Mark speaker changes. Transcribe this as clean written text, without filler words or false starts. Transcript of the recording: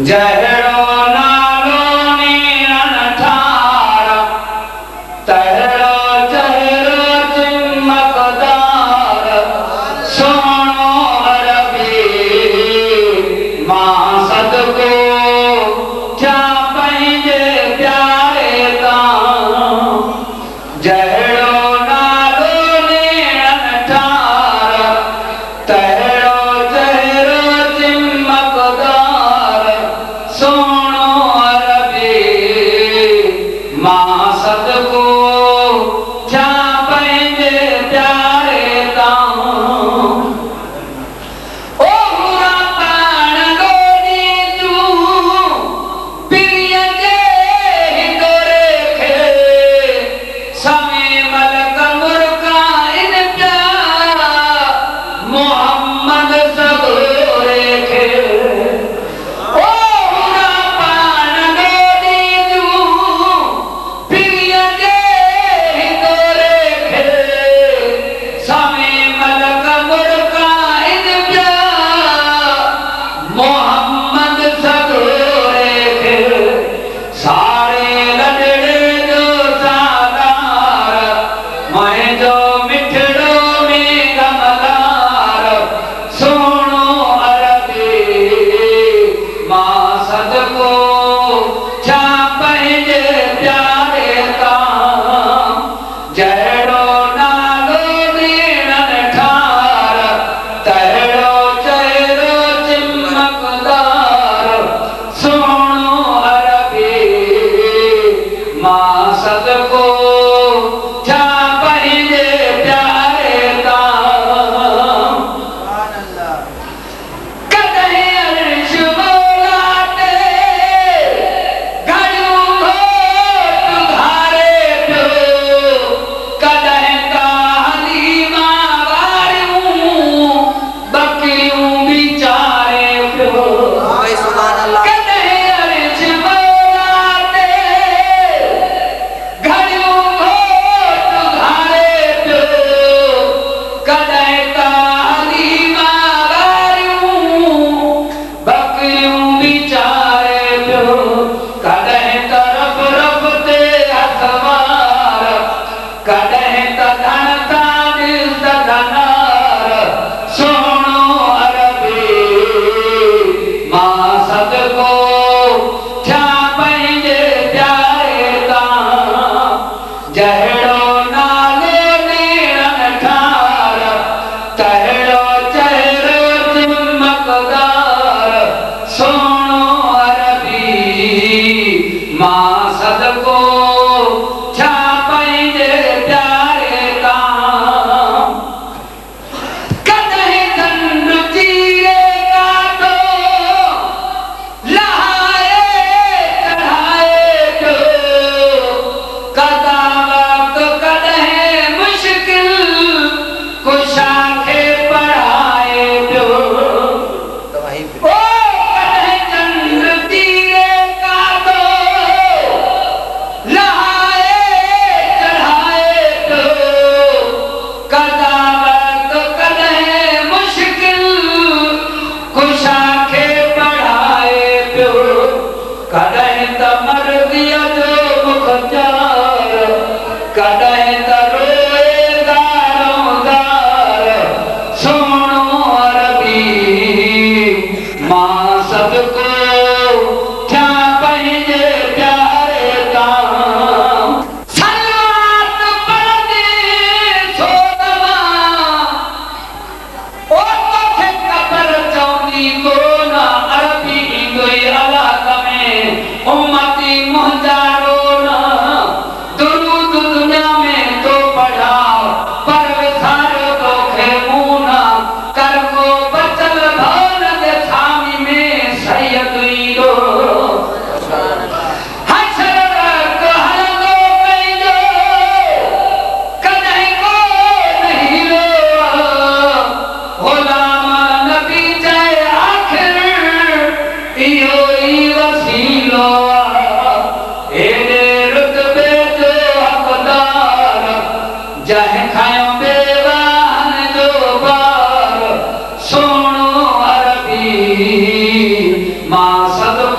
Speaker 1: जहड़ो नालो नीरन ठार तहड़ो चहरो चिमकदार सोनो अरबी मां सदको क्या पंहिंजे प्यारे तां जहड़ो नालो नीरन ठार तहड़ो चहरो चिमकदार सोनो अरबी मां सदको क्या पंहिंजे प्यारे तां ओ हुरा पाण गोरी तूं पिरीअ जे हिंदोरे खे समे मलक मुर्काइन प्यारा मोहम्मद सगोरे खे ओ हुरा पाण गोरी तूं पिरीअ जे हिंदोरे खे समे मलक मुर्काइन प्यारा मोहम्मद सगोरे खे सारे लॾड़े जो सादार मुंहिंजो मिठड़ो में गमलार सोनो अरबी मां सदको छा पंहिंजे प्यारे तां जहिड़ो नालो नीरन ठार तहिड़ो चहिरो चिमकदार सोनो अरबी मां सदको छा पंहिंजे प्यारे तां कॾहिं अर्श मौला ते घड़ियूं घोट घारे पियो कॾहिं का हलीमा वारियूं बकरियूं वीचारे पियो कॾहिं अर्श मौला ते घड़ियूं घोट घारे पियो कॾहिं का हलीमा वारियूं बकरियूं वीचारे पियो कॾहिं त रब रब ते हथ वार कॾहिं त धन तां ॾिस धनार सोनो अरबी मां सदको छा पंहिंजे प्यारे तां जहिड़ो नालो नीरन ठार तहिड़ो चहिरो चिमकदार सोनो अरबी मां सदको छा पंहिंजे प्यारे तां कॾहिं चंड चीरे कातो लहाए चढ़ाए पियो कदा वक्त कॾहिं मुश्किल कुशा खे पढ़ाए पियो ओ कॾहिं चंड चीरे कातो लहाए चढ़ाए पियो कदा वक्त कॾहिं मुश्किल कुशा खे पढ़ाए पियो कॾहिं त मर्ज़ीअ जो मुख़्तियार कॾहिं त रोए दारोदार सोनो अरबी मां सदको छा पंहिंजे प्यारे तां सलवात पढ़ंदे सो दवां ओ तोखे ख़बर चवंदी कोन अरबी ईंदुई अलाक में उम्मती मुंहिंजा रोन दुरूद दुनिया में तो पढ़ा पर विसारियो तोखे मूं न कर को बचल भवन जे छामी में सैयद ईंदो हशर वक्त हलंदो पंहिंजो कॾहिं को नहीं रो ग़ुलाम नबी चए आख़िर इहो ई वसीलो एॾे रुतबे जो हक़दार जंहिं खयो बेवान जो बार सोनो अरबी मां सदको